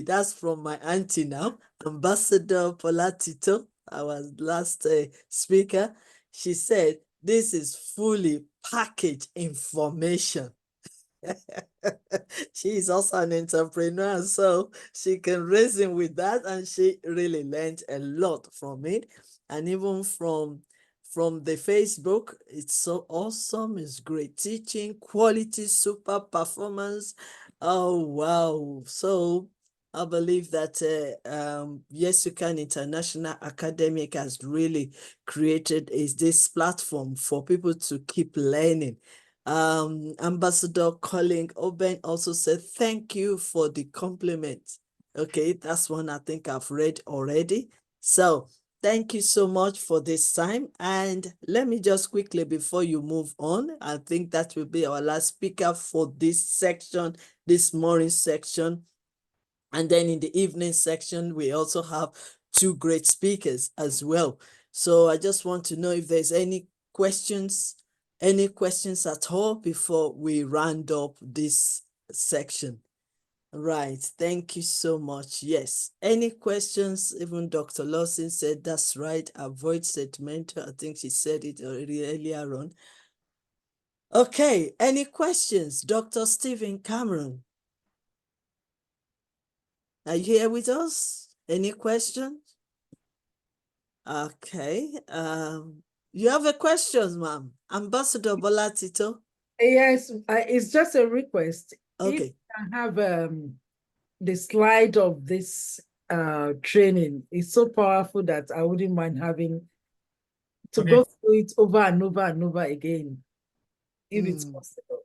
that's from my auntie now, Ambassador Polatito, our last speaker. She said, this is fully packaged information. She is also an entrepreneur, so she can reason with that, and she really learned a lot from it. And even from the Facebook, it's so awesome. It's great teaching, quality, super performance. Oh wow. So I believe that Yes You Can International Academic has really created this platform for people to keep learning. Ambassador Colin Oben also said, thank you for the compliment. Okay, that's one I think I've read already. So thank you so much for this time. And let me just quickly, before you move on, I think that will be our last speaker for this section, this morning section. And then in the evening section, we also have two great speakers as well. So I just want to know if there's any questions at all before we round up this section. Right. Thank you so much. Yes. Any questions? Even Dr. Lawson said, that's right. Avoid sentimental. I think she said it already earlier on. Okay. Any questions? Dr. Stephen Cameron, are you here with us? Any questions? Okay. You have a question, ma'am. Ambassador Bolatito. Yes, it's just a request. If Okay. I have the slide of this training, it's so powerful that I wouldn't mind having to Okay. go through it over and over and over again, if it's possible.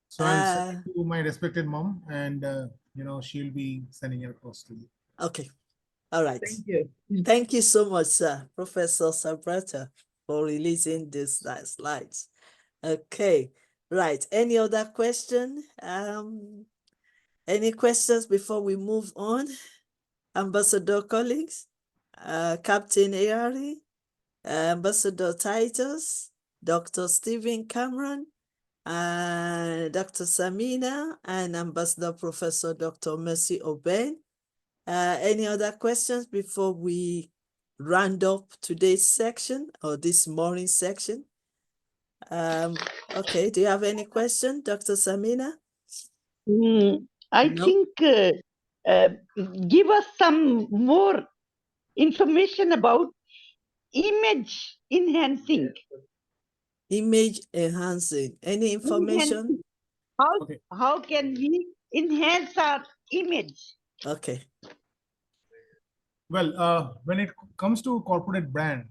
So I'll send it to my respected mom, and she'll be sending it across to you. Okay. All right. Thank you. Thank you so much, sir, Professor Subrata, for releasing these slides. Okay. Right. Any other question? Any questions before we move on? Ambassador Collins, Captain Ayari, Ambassador Titus, Dr. Stephen Cameron, Dr. Samina and Ambassador Professor Dr. Mercy Oben. Any other questions before we round up today's section or this morning section? Okay, do you have any question, Dr. Samina? I No? think give us some more information about image enhancing. Image enhancing. Any information? Enhancing. Okay. How can we enhance our image? Okay. Well, when it comes to corporate brand,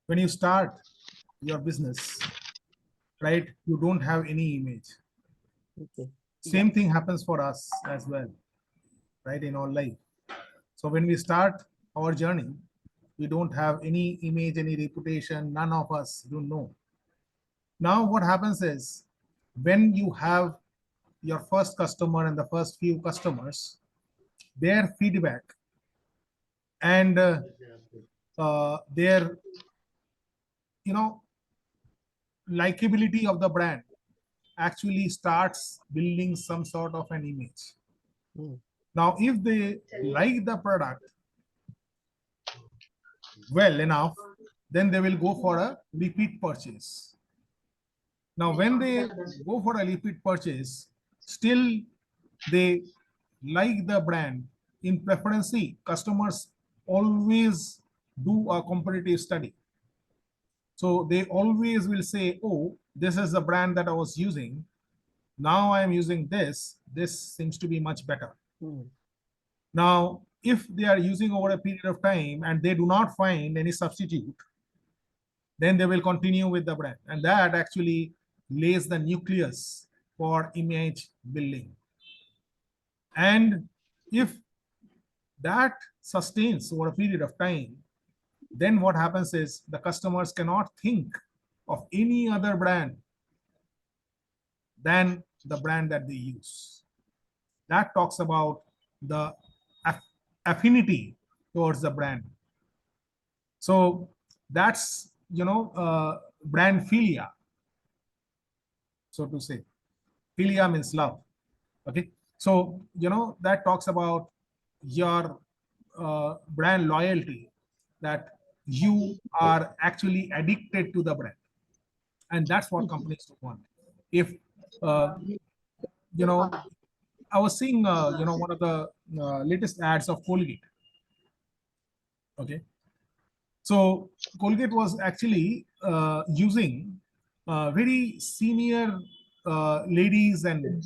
when you start your business, right, you don't have any image. Okay. Same thing happens for us as well, right, in our life. So when we start our journey, we don't have any image, any reputation, none of us don't know. Now what happens is when you have your first customer and the first few customers, their feedback and their, you know, likability of the brand actually starts building some sort of an image. Mm. Now, if they like the product well enough, then they will go for a repeat purchase. Now, when they go for a repeat purchase, still they like the brand. In preference, see, customers always do a comparative study. So they always will say, oh, this is the brand that I was using. Now I am using this. This seems to be much better. Mm. Now, if they are using over a period of time and they do not find any substitute, then they will continue with the brand. And that actually lays the nucleus for image building. And if that sustains over a period of time, then what happens is the customers cannot think of any other brand than the brand that they use. That talks about the affinity towards the brand. So that's, brand philia, so to say. Philia means love. Okay. So, that talks about your brand loyalty, that you are actually addicted to the brand. And that's what companies want. If, uh, you know, I was seeing, one of the latest ads of Colgate. Okay. So Colgate was actually using very senior ladies and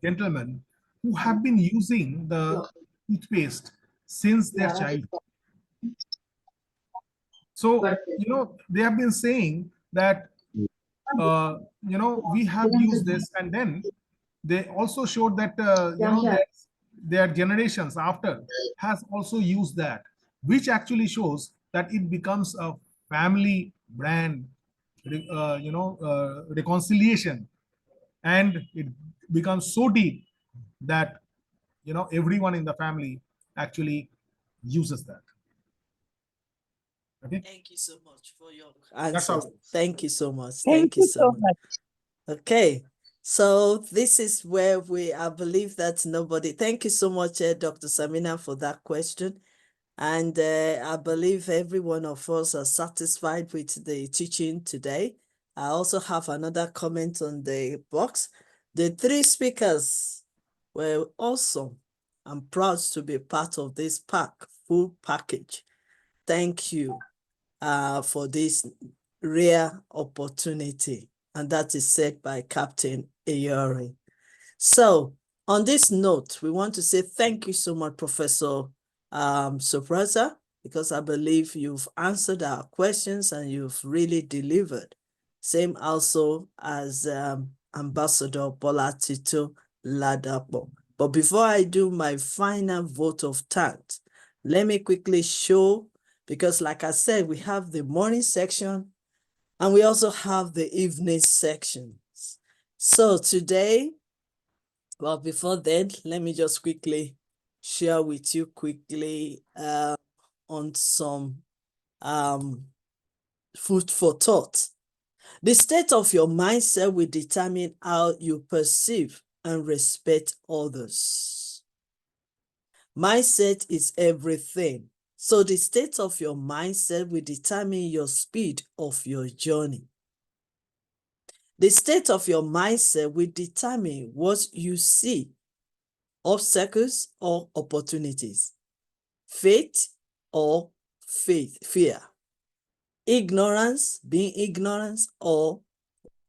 gentlemen who have been using the toothpaste since their childhood. So, they have been saying that, we have used this, and then they also showed that, their generations after has also used that, which actually shows that it becomes a family brand, reconciliation, and it becomes so deep that, everyone in the family actually uses that. Okay. Thank you so much for your That's answers. how. Thank you so much. Thank Thank you you so so much. much. Okay. So this is where I believe that nobody, thank you so much, Dr. Samina, for that question. And I believe every one of us are satisfied with the teaching today. I also have another comment on the box. The three speakers were awesome. I'm proud to be part of this full package. Thank you for this rare opportunity. And that is said by Captain Ayori. So on this note, we want to say thank you so much, Professor Subrata, because I believe you've answered our questions and you've really delivered. Same also as Ambassador Bola Tito Ladapo. But before I do my final vote of thanks, let me quickly show, because like I said, we have the morning section and we also have the evening sections. So today, well, before then, let me just quickly share with you on some food for thought. The state of your mindset will determine how you perceive and respect others. Mindset is everything. So the state of your mindset will determine your speed of your journey. The state of your mindset will determine what you see, obstacles or opportunities, faith or fear, ignorance, being ignorant or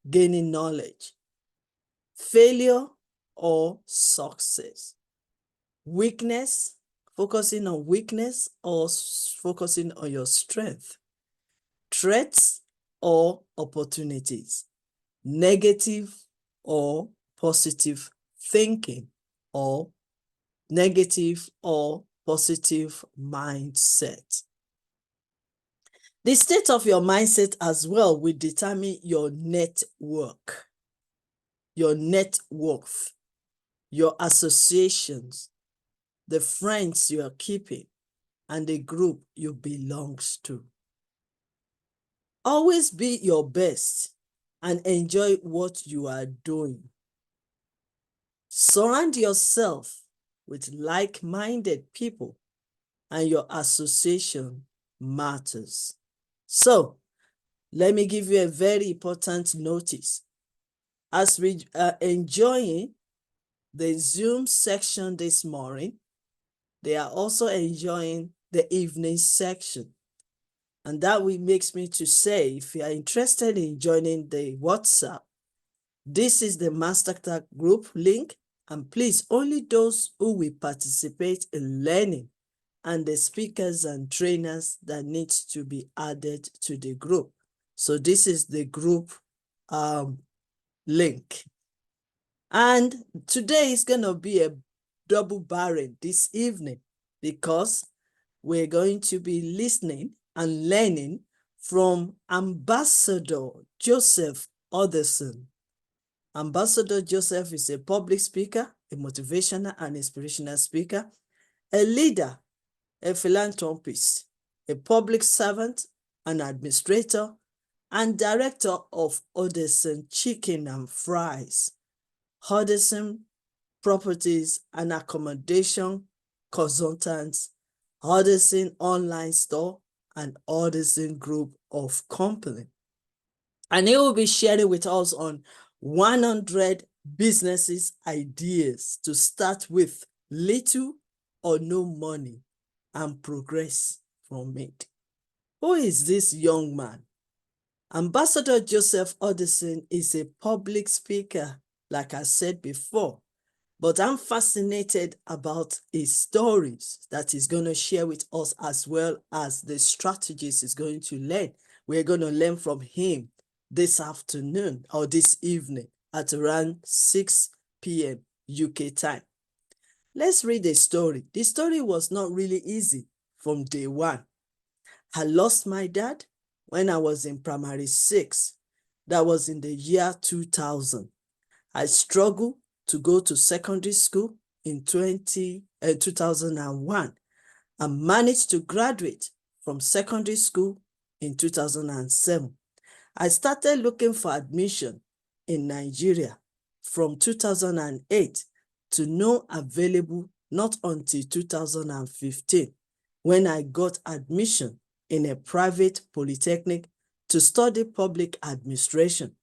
gaining knowledge, failure or success, weakness, focusing on weakness or focusing on your strength, threats or opportunities, negative or positive thinking, or negative or positive mindset. The state of your mindset as well will determine your network, your net worth, your associations, the friends you are keeping, and the group you belong to. Always be your best and enjoy what you are doing. Surround yourself with like-minded people, and your association matters. So, let me give you a very important notice. As we are enjoying the Zoom section this morning, they are also enjoying the evening section. And that makes me to say, if you are interested in joining the WhatsApp, this is the Masterclass group link, and please, only those who will participate in learning and the speakers and trainers that needs to be added to the group. So this is the group link. And today is going to be a double barrel this evening, because we're going to be listening and learning from Ambassador Joseph Otherson. Ambassador Joseph is a public speaker, a motivational and inspirational speaker, a leader, a philanthropist, a public servant, an administrator, and director of Otherson Chicken and Fries, Otherson Properties and Accommodation Consultants, Otherson Online Store, and Otherson Group of Company. And he will be sharing with us on 100 businesses ideas to start with little or no money and progress from it. Who is this young man? Ambassador Joseph Otherson is a public speaker, like I said before, but I'm fascinated about his stories that he's going to share with us, as well as the strategies he's going to learn. We're going to learn from him this afternoon or this evening at around 6 p.m. UK time. Let's read the story. The story was not really easy from day one. I lost my dad when I was in primary 6. That was in the year 2000. I struggled to go to secondary school in 2001 and managed to graduate from secondary school in 2007. I started looking for admission in Nigeria from 2008 to no available, not until 2015, when I got admission in a private polytechnic to study public administration.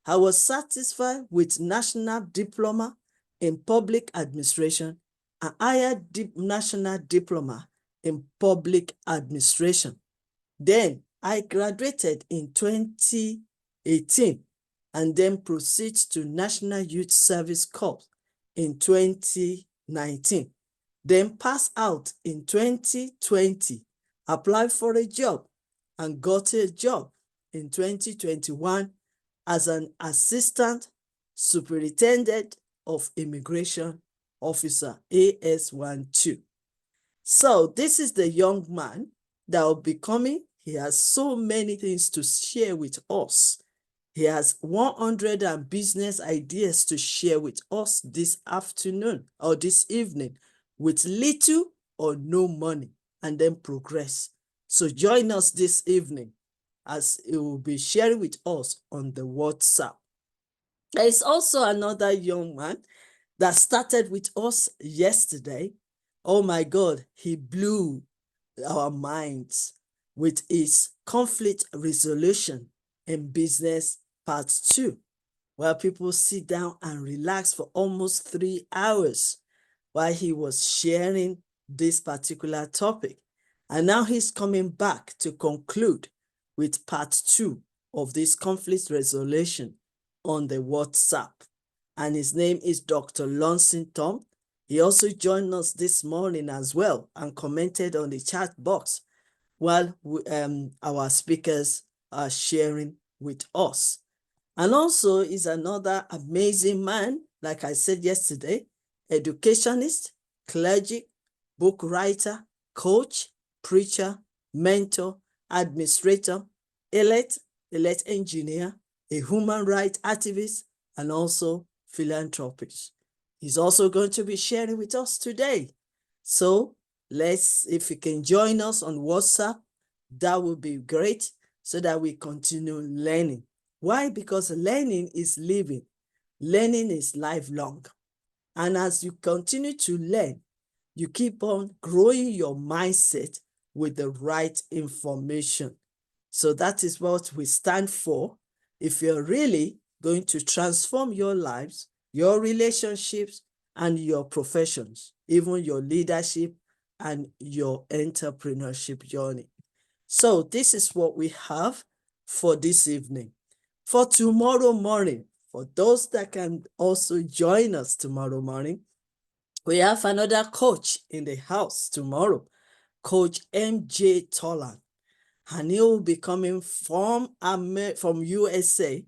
I was satisfied with national diploma in public administration and higher national diploma in public administration. Then I graduated in 2018 and then proceeded to National Youth Service Corps in 2019. Then passed out in 2020, applied for a job and got a job in 2021 as an assistant superintendent of immigration officer, AS12. So this is the young man that will be coming. He has so many things to share with us. He has 100 business ideas to share with us this afternoon or this evening with little or no money, and then progress. So join us this evening. as he will be sharing with us on the WhatsApp. There is also another young man that started with us yesterday. Oh my God, he blew our minds with his conflict resolution in business part 2, where people sit down and relax for almost 3 hours while he was sharing this particular topic. And now he's coming back to conclude with part 2 of this conflict resolution on the WhatsApp. And his name is Dr. Lonson Tom. He also joined us this morning as well and commented on the chat box while our speakers are sharing with us. And also is another amazing man, like I said yesterday, educationist, clergy, book writer, coach, preacher, mentor, administrator, elect engineer, a human rights activist, and also philanthropist. He's also going to be sharing with us today. So if you can join us on WhatsApp, that would be great so that we continue learning. Why? Because learning is living. Learning is lifelong. And as you continue to learn, you keep on growing your mindset with the right information. So that is what we stand for. If you're really going to transform your lives, your relationships, and your professions, even your leadership and your entrepreneurship journey. So this is what we have for this evening. For tomorrow morning, for those that can also join us tomorrow morning, we have another coach in the house tomorrow, Coach MJ Tolan. And he will be coming from USA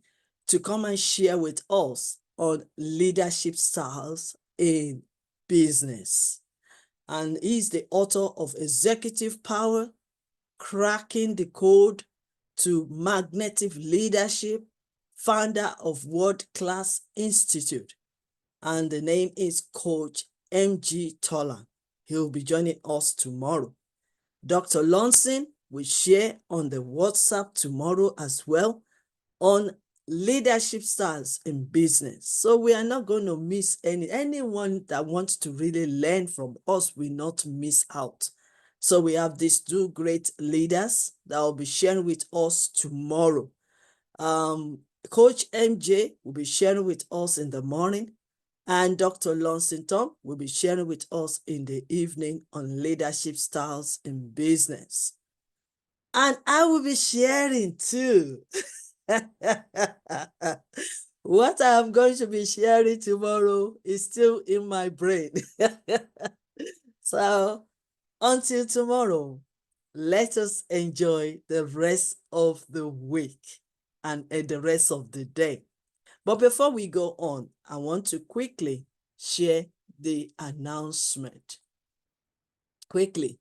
to come and share with us on leadership styles in business. And he's the author of Executive Power, Cracking the Code to Magnetic Leadership, founder of World Class Institute. And the name is Coach MG Tolan. He'll be joining us tomorrow. Dr. Lonson will share on the WhatsApp tomorrow as well on leadership styles in business. So we are not going to miss anyone that wants to really learn from us will not miss out. So we have these two great leaders that will be sharing with us tomorrow. Coach MJ will be sharing with us in the morning, and Dr. Lonson Tom will be sharing with us in the evening on leadership styles in business. And I will be sharing too. What I'm going to be sharing tomorrow is still in my brain. So until tomorrow, let us enjoy the rest of the week and the rest of the day. But before we go on, I want to quickly share the announcement. Quickly